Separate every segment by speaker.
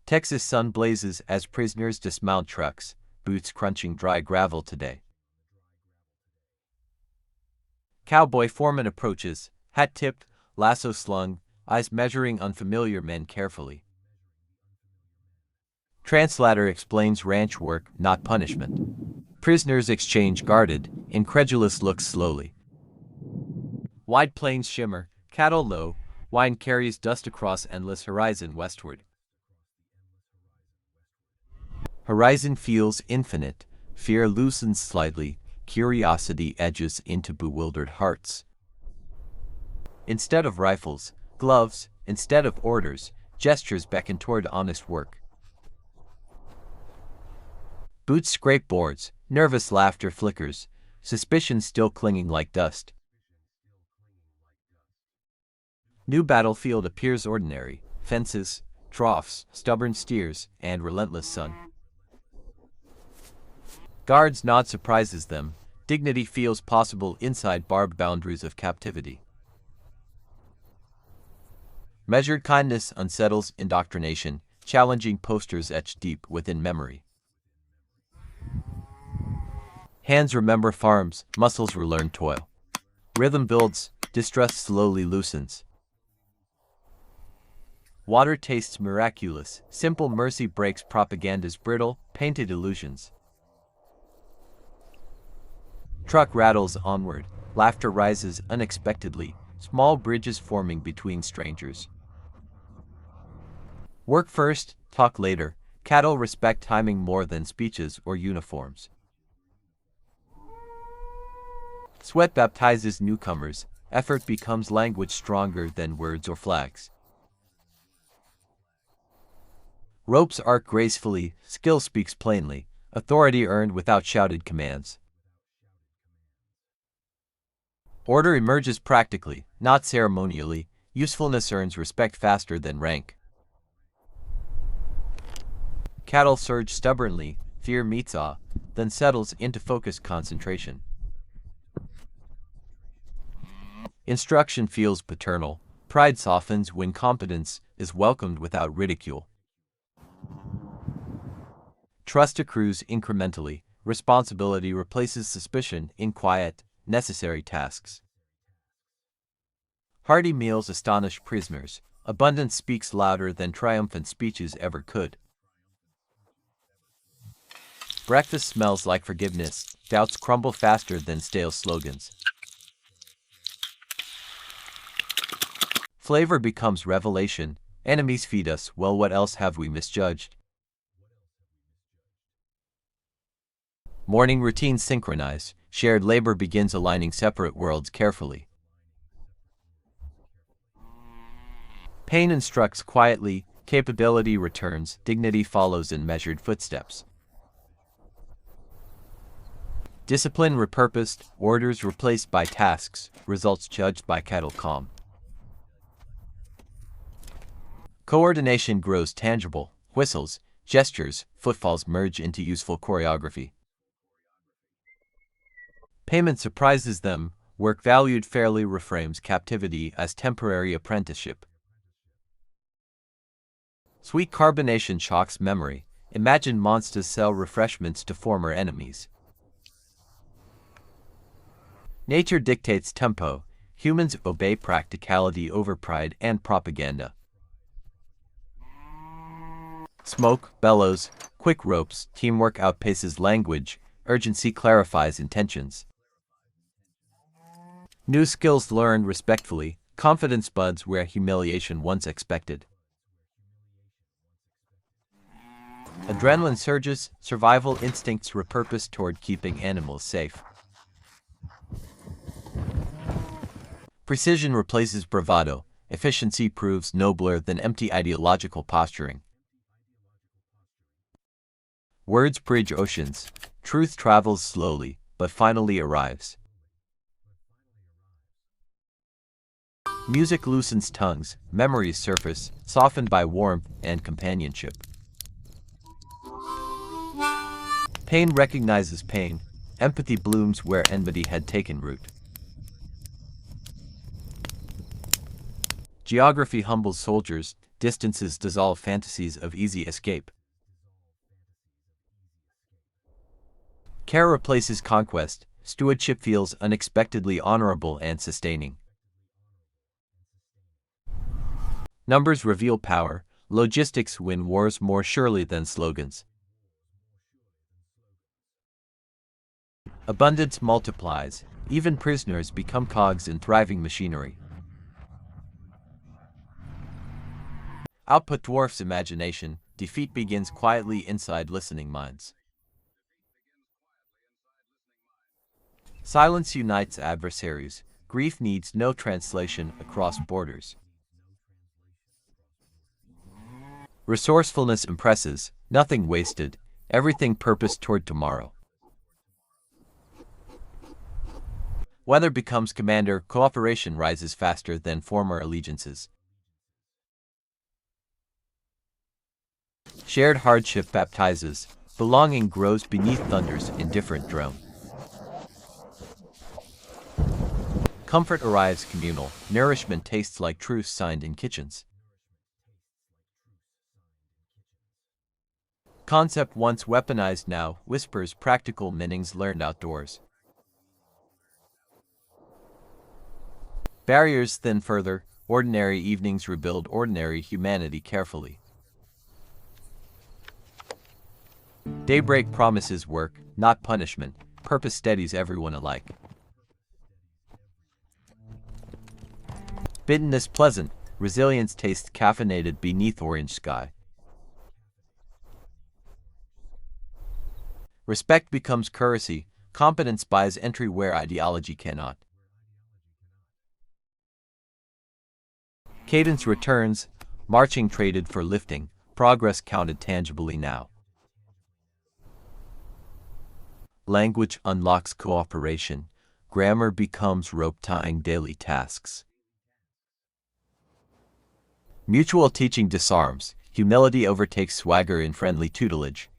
Speaker 1: Texas sun blazes as prisoners dismount trucks, boots crunching dry gravel today. Cowboy foreman approaches, hat tipped, lasso slung, eyes measuring unfamiliar men carefully. Translator explains ranch work, not punishment. Prisoners exchange guarded, incredulous looks slowly. Wide plains shimmer, cattle low, wine carries dust across endless horizon westward. Horizon feels infinite, fear loosens slightly, curiosity edges into bewildered hearts. Instead of rifles, gloves, instead of orders, gestures beckon toward honest work. Boots scrape boards, nervous laughter flickers, suspicion still clinging like dust. New battlefield appears ordinary, fences, troughs, stubborn steers, and relentless sun. Guards nod surprises them, dignity feels possible inside barbed boundaries of captivity. Measured kindness unsettles indoctrination, challenging posters etched deep within memory. Hands remember farms, muscles relearn toil. Rhythm builds, distrust slowly loosens. Water tastes miraculous, simple mercy breaks propaganda's brittle, painted illusions. Truck rattles onward, laughter rises unexpectedly, small bridges forming between strangers. Work first, talk later, cattle respect timing more than speeches or uniforms. Sweat baptizes newcomers, effort becomes language stronger than words or flags. Ropes arc gracefully, skill speaks plainly, authority earned without shouted commands. Order emerges practically, not ceremonially, usefulness earns respect faster than rank. Cattle surge stubbornly, fear meets awe, then settles into focused concentration. Instruction feels paternal, pride softens when competence is welcomed without ridicule. Trust accrues incrementally, responsibility replaces suspicion in quiet, necessary tasks. Hearty meals astonish prisoners, abundance speaks louder than triumphant speeches ever could. Breakfast smells like forgiveness, doubts crumble faster than stale slogans. Flavor becomes revelation, enemies feed us, well, what else have we misjudged? Morning routines synchronize, shared labor begins aligning separate worlds carefully. Pain instructs quietly, capability returns, dignity follows in measured footsteps. Discipline repurposed, orders replaced by tasks, results judged by cattle calm. Coordination grows tangible, whistles, gestures, footfalls merge into useful choreography. Payment surprises them, work valued fairly reframes captivity as temporary apprenticeship. Sweet carbonation shocks memory, imagine monsters sell refreshments to former enemies. Nature dictates tempo, humans obey practicality over pride and propaganda. Smoke, bellows, quick ropes, teamwork outpaces language, urgency clarifies intentions. New skills learned respectfully, confidence buds where humiliation once expected. Adrenaline surges, survival instincts repurposed toward keeping animals safe. Precision replaces bravado, efficiency proves nobler than empty ideological posturing. Words bridge oceans, truth travels slowly, but finally arrives. Music loosens tongues, memories surface, softened by warmth and companionship. Pain recognizes pain, empathy blooms where enmity had taken root. Geography humbles soldiers, Distances dissolve fantasies of easy escape. Care replaces conquest. Stewardship feels unexpectedly honorable and sustaining. Numbers reveal power. Logistics win wars more surely than slogans. Abundance multiplies. Even prisoners become cogs in thriving machinery. Output dwarfs imagination. Defeat begins quietly inside listening minds. Silence unites adversaries. Grief needs no translation across borders. Resourcefulness impresses. Nothing wasted. Everything purposed toward tomorrow. Weather becomes commander. Cooperation rises faster than former allegiances. Shared hardship baptizes. Belonging grows beneath thunder's indifferent drone. Comfort arrives communal. Nourishment tastes like truce signed in kitchens. Concept once weaponized now whispers practical meanings learned outdoors. Barriers thin further. Ordinary evenings rebuild ordinary humanity carefully. Daybreak promises work, not punishment. Purpose steadies everyone alike. Bitterness pleasant. Resilience tastes caffeinated beneath orange sky. Respect becomes courtesy. Competence buys entry where ideology cannot. Cadence returns. Marching traded for lifting. Progress counted tangibly now. Language unlocks cooperation. Grammar becomes rope-tying daily tasks. Mutual teaching disarms. Humility overtakes swagger in friendly tutelage.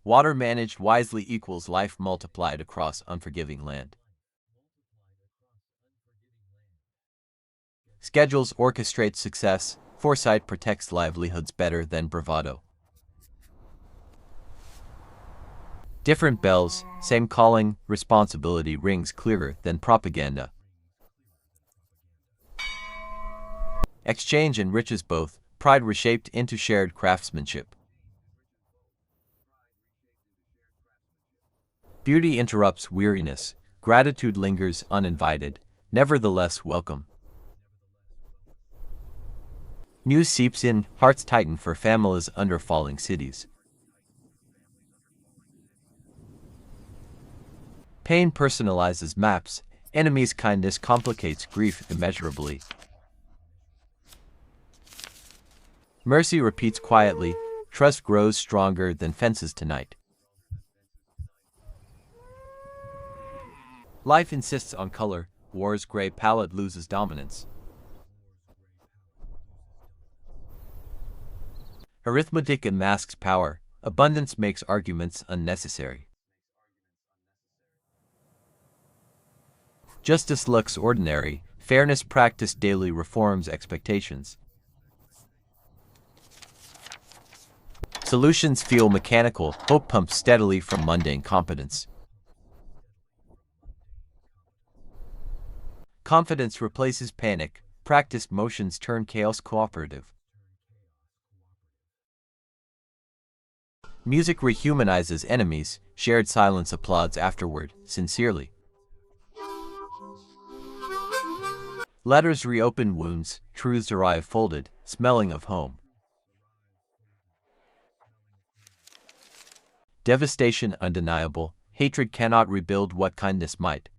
Speaker 1: Water managed wisely equals life multiplied across unforgiving land. Schedules orchestrate success. Foresight protects livelihoods better than bravado. Different bells, same calling. Responsibility rings clearer than propaganda. Exchange enriches both. Pride reshaped into shared craftsmanship. Beauty interrupts weariness. Gratitude lingers uninvited, nevertheless welcome. News seeps in. Hearts tighten for families under falling cities. Pain personalizes maps. Enemies' kindness complicates grief immeasurably. Mercy repeats quietly. Trust grows stronger than fences tonight. Life insists on color. War's gray palette loses dominance. Arithmetic unmasks power. Abundance makes arguments unnecessary. Justice looks ordinary. Fairness practiced daily reforms expectations. Solutions feel mechanical. Hope pumps steadily from mundane competence. Confidence replaces panic. Practiced motions turn chaos cooperative. Music rehumanizes enemies. Shared silence applauds afterward, sincerely. Letters reopen wounds. Truths arrive folded, smelling of home. Devastation undeniable. Hatred cannot rebuild what kindness might.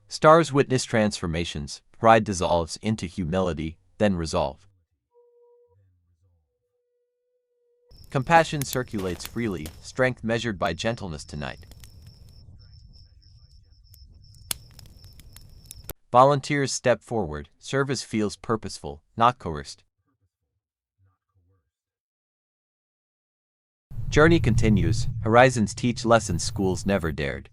Speaker 1: Stars witness transformations. Pride dissolves into humility, then resolve. Compassion circulates freely. Strength measured by gentleness tonight. Volunteers step forward. Service feels purposeful, not coerced. Journey continues. Horizons teach lessons schools never dared.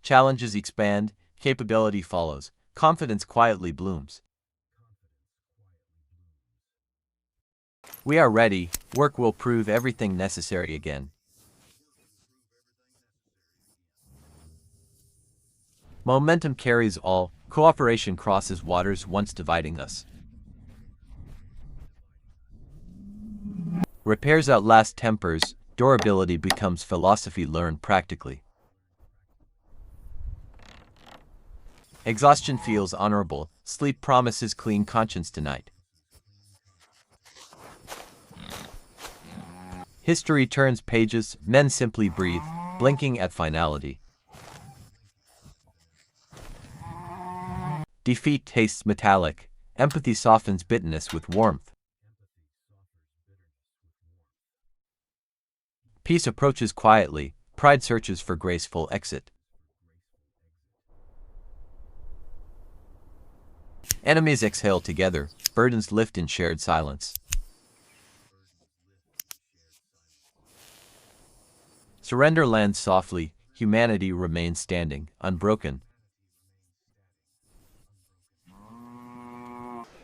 Speaker 1: Challenges expand, capability follows, confidence quietly blooms. We are ready, work will prove everything necessary again. Momentum carries all, cooperation crosses waters once dividing us. Repairs outlast tempers, durability becomes philosophy learned practically. Exhaustion feels honorable, sleep promises clean conscience tonight. History turns pages, men simply breathe, blinking at finality. Defeat tastes metallic, empathy softens bitterness with warmth. Peace approaches quietly, pride searches for graceful exit. Enemies exhale together, burdens lift in shared silence. Surrender lands softly, humanity remains standing, unbroken.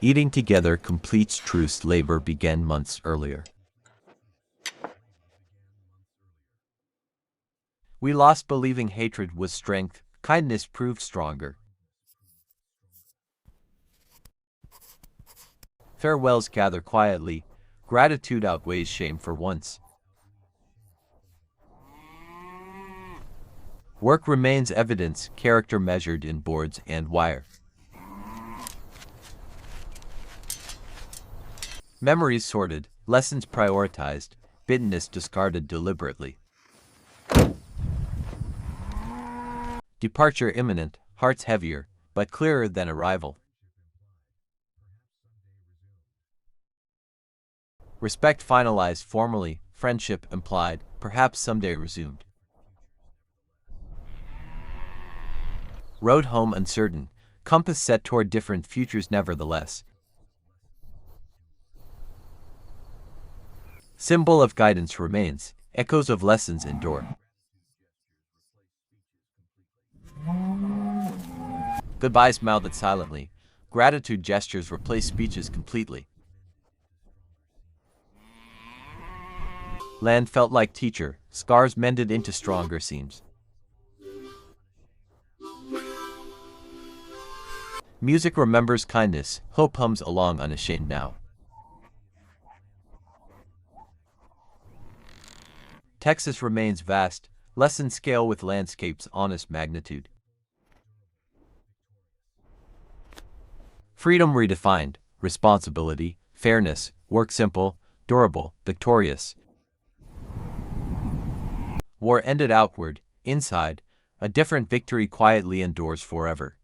Speaker 1: Eating together completes truce labor began months earlier. We lost believing hatred was strength, kindness proved stronger. Farewells gather quietly, gratitude outweighs shame for once. Work remains evidence, character measured in boards and wire. Memories sorted, lessons prioritized, bitterness discarded deliberately. Departure imminent, hearts heavier, but clearer than arrival. Respect finalized formally, friendship implied, perhaps someday resumed. Road home uncertain, compass set toward different futures nevertheless. Symbol of guidance remains, echoes of lessons endure. Goodbyes mouthed silently, gratitude gestures replace speeches completely. Land felt like teacher, scars mended into stronger seams. Music remembers kindness, hope hums along unashamed now. Texas remains vast, lessons scale with landscape's honest magnitude. Freedom redefined, responsibility, fairness, work simple, durable, victorious. War ended outward, inside, a different victory quietly endures forever.